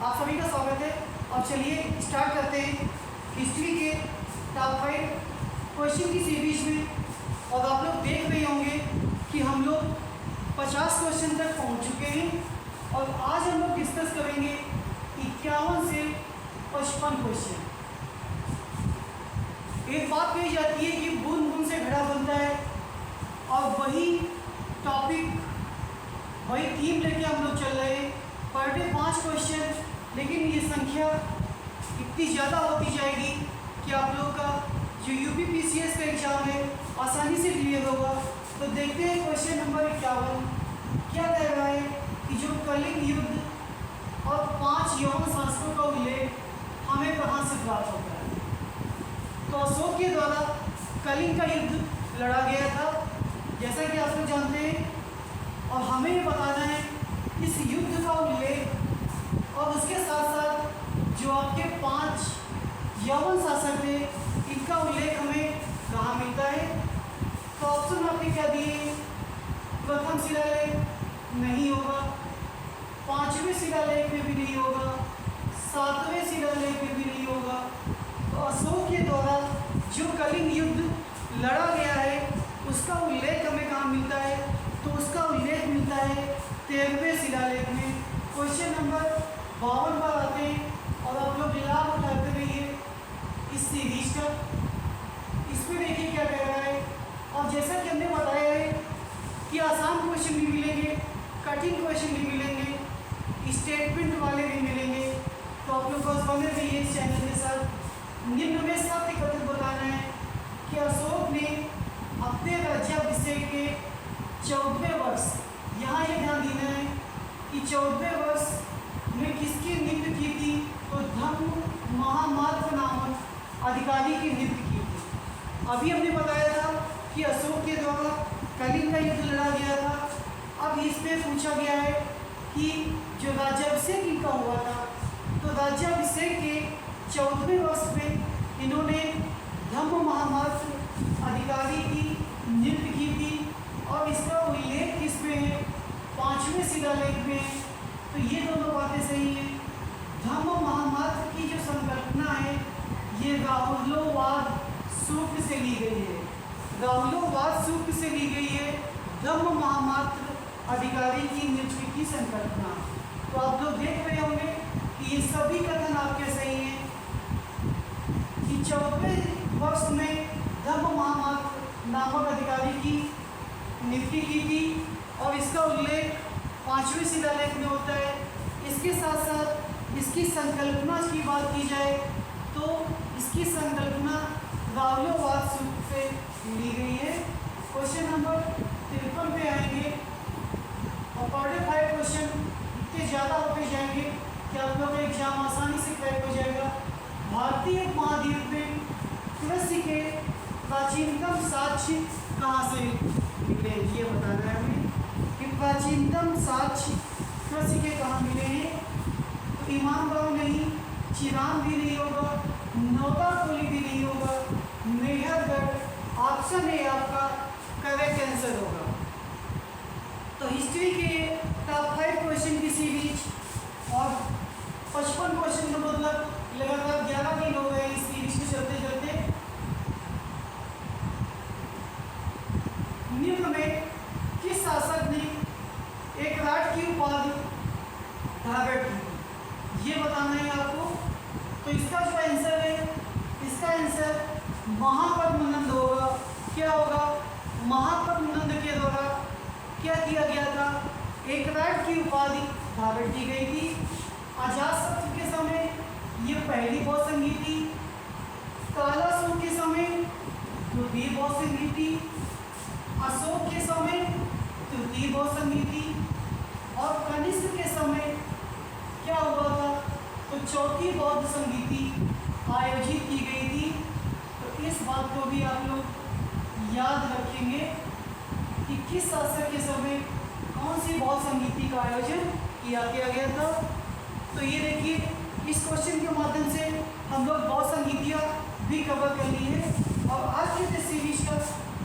आप सभी का स्वागत है। और चलिए स्टार्ट करते हैं हिस्ट्री के टॉप 5 क्वेश्चन की सीरीज में। और आप लोग देख रहे होंगे कि हम लोग 50 क्वेश्चन तक पहुंच चुके हैं और आज हम लोग डिस्कस करेंगे 51 से 55 क्वेश्चन। एक बात कही जाती है कि बूंद बूंद से घड़ा बनता है, और वही टॉपिक वही थीम लेके हम लोग चल रहे हैं। पर डे 5 क्वेश्चन, लेकिन ये संख्या इतनी ज़्यादा होती जाएगी कि आप लोगों का जो यूपीपीसीएस का एग्ज़ाम है आसानी से क्लियर होगा। तो देखते हैं क्वेश्चन नंबर 51 क्या कह रहा है कि जो कलिंग युद्ध और 5 यौन शासकों का उल्लेख हमें कहाँ से प्राप्त होता है। तो अशोक के द्वारा कलिंग का युद्ध लड़ा गया था, जैसा कि आप लोग जानते हैं, और हमें ये बताना है इस युद्ध का उल्लेख और उसके साथ साथ जो आपके 5 यौवन शासक थे इनका उल्लेख हमें कहाँ मिलता है। तो ऑप्शन आपके क्या दिए, प्रथम शिलालेख नहीं होगा, 5वें शिलालेख में भी नहीं होगा, 7वें शिलालेख में भी नहीं होगा। तो अशोक के द्वारा जो कलिंग युद्ध लड़ा गया है उसका उल्लेख हमें कहाँ मिलता है, तो उसका उल्लेख मिलता है 13वें शिलालेख में। क्वेश्चन नंबर 52 पर आते हैं और आप लोग लाभ उठाते रहिए इस सीरीज का। इसमें देखिए क्या कह रहा है, और जैसा कि हमने बताया है कि आसान क्वेश्चन भी मिलेंगे, कठिन क्वेश्चन भी मिलेंगे, स्टेटमेंट वाले भी मिलेंगे। तो आप लोग बस बने रहिए इस चैनल के साथ। निम्न में सत्य कथन बताना है कि अशोक ने अपने राज्याभिषेक के 14वें वर्ष, यहाँ ये ध्यान देना है कि 14वें वर्ष में किसकी नियुक्ति की थी, तो धम्म महामात्र नामक अधिकारी की नियुक्ति की थी। अभी हमने बताया था कि अशोक के द्वारा कलिंग का युद्ध लड़ा गया था। अब इसमें पूछा गया है कि जो राज्याभिषेक इनका हुआ था, तो राज्याभिषेक के 14वें वर्ष में इन्होंने धम्म महामात्र अधिकारी की नियुक्ति की थी, और इसका उल्लेख किसमें है, 5वें शिलालेख में है। तो ये दोनों बातें सही हैं। धम्म महामात्र की जो संकल्पना है ये राहुलोवाद सूक्त से ली गई है, राहुलोवाद सूक्त से ली गई है धम्म महामात्र अधिकारी की नियुक्ति की संकल्पना। तो आप लोग देख रहे होंगे कि ये सभी कथन आपके सही हैं कि 14वें वर्ष में धम्म महामात्र नामक अधिकारी की नियुक्ति की थी, और इसका उल्लेख 5वें शिलालेख में होता है। इसके साथ साथ इसकी संकल्पना की बात की जाए तो इसकी संकल्पना राहुलोवाद सूत्र से ली गई है। क्वेश्चन नंबर 53 पे आएंगे और पर डे 5 क्वेश्चन इतने ज़्यादा होते जाएंगे कि आप लोगों का एग्जाम आसानी से क्रैक हो जाएगा। भारतीय उपमहाद्वीप में कृषि के प्राचीनतम साक्ष्य कहाँ से मिले, ये बताना है हमें कि प्राचीनतम साक्ष्य कृषि के कहाँ मिले हैं। तो इमामबाड़ा नहीं, चिराम भी नहीं होगा, नौताखोली भी नहीं होगा, मेहरगढ़ ऑप्शन ए आपका करेक्ट आंसर होगा। तो हिस्ट्री के टॉप 5 क्वेश्चन की सीरीज और 55 क्वेश्चन का मतलब लगातार 11 दिन हो गए इस सीरीज के चलते चलते। निम्न में किस शासक ने एक राट की उपाधि धारण की, ये बताना है आपको। तो इसका जो आंसर है, इसका आंसर महापद्मनंद होगा। क्या होगा, महापद्मनंद के द्वारा क्या किया गया था, एक राट की उपाधि धारण की गई थी। अजातशत्रु के समय ये पहली बहुसंगी थी, कालासुर के समय द्वितीय बहुसंगी थी, अशोक के समय तृतीय बहुसंगी थी, और कनिष्क के समय क्या हुआ था, तो चौथी बौद्ध संगीति आयोजित की गई थी। तो इस बात को भी आप लोग याद रखेंगे कि किस शासक के समय कौन सी बौद्ध संगीति का आयोजन किया गया था। तो ये देखिए, इस क्वेश्चन के माध्यम से हम लोग बौद्ध संगीतियाँ भी कवर कर ली है। और आज के सीरीज का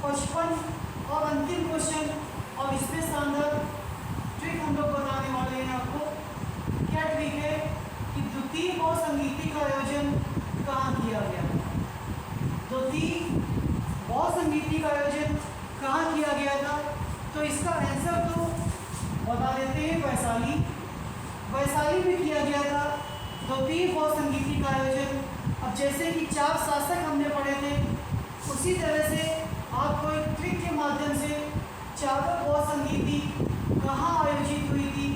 55 और अंतिम क्वेश्चन और इसमें शानदार ट्रिक हम लोग बताने वाले हैं आपको। क्या ट्रिक है कि संगीति का आयोजन कहाँ किया गया था? द्वितीय बहु संगीति का आयोजन कहाँ किया गया था? तो इसका आंसर तो बता देते हैं, वैशाली। वैशाली में किया गया था द्वितीय बहु संगीति का आयोजन। अब जैसे कि 4 शासक हमने पढ़े थे, उसी तरह से आपको एक ट्रिक के माध्यम से चावल बहु संगीति कहाँ आयोजित हुई थी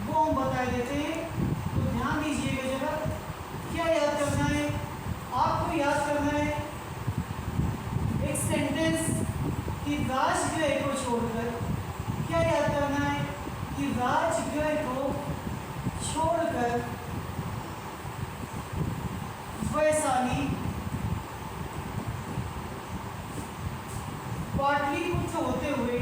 वो हम बता देते हैं। तो ध्यान दीजिएगा जरा, क्या याद करना है आपको? याद करना है एक सेंटेंस कि राजगृह को छोड़कर, क्या याद करना है कि राजगृह को छोड़कर वैशाली पाटलिपुत्र होते हुए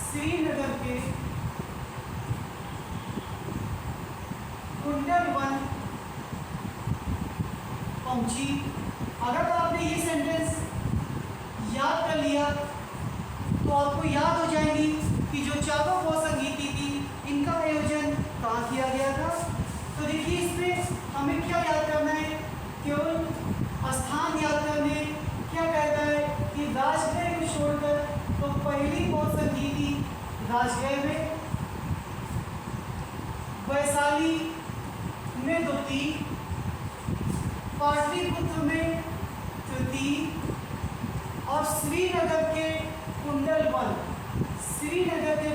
श्रीनगर के कुंडलवन पहुंची। अगर आपने ये सेंटेंस याद कर लिया तो आपको याद हो जाएगी कि जो चावल बहु संगीति थी इनका आयोजन कहाँ किया गया था। तो देखिए इसमें हमें क्या याद करना है, केवल स्थान याद करने। क्या कहता है कि राजगृह को छोड़कर, तो पहली बहु संगीति राजगृह में, वैशाली में द्वितीय, पाटलिपुत्र में तृतीय और श्रीनगर के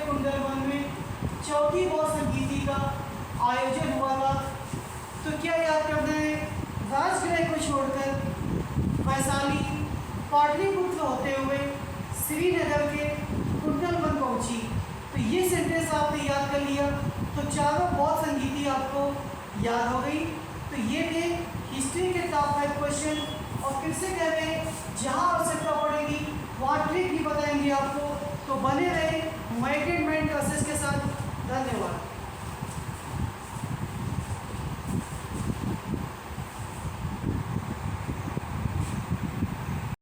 कुंडलवन में चौथी बहु संगीति का आयोजन हुआ था। तो क्या याद करना है, राजगृह को छोड़कर वैशाली पाटलिपुत्र होते हुए श्रीनगर के कुंडलवन पहुंची। तो ये सेंटेंस आपने याद कर लिया तो चारों बहु संगीति आपको याद हो गई। तो ये थे हिस्ट्री के टॉप 5 क्वेश्चन। और फिर से कह रहे हैं, जहाँ आवश्यकता पड़ेगी वहाँ ट्रिक भी बताएंगे आपको। तो बने रहे मैकेडमेंट क्लासेस के साथ। धन्यवाद।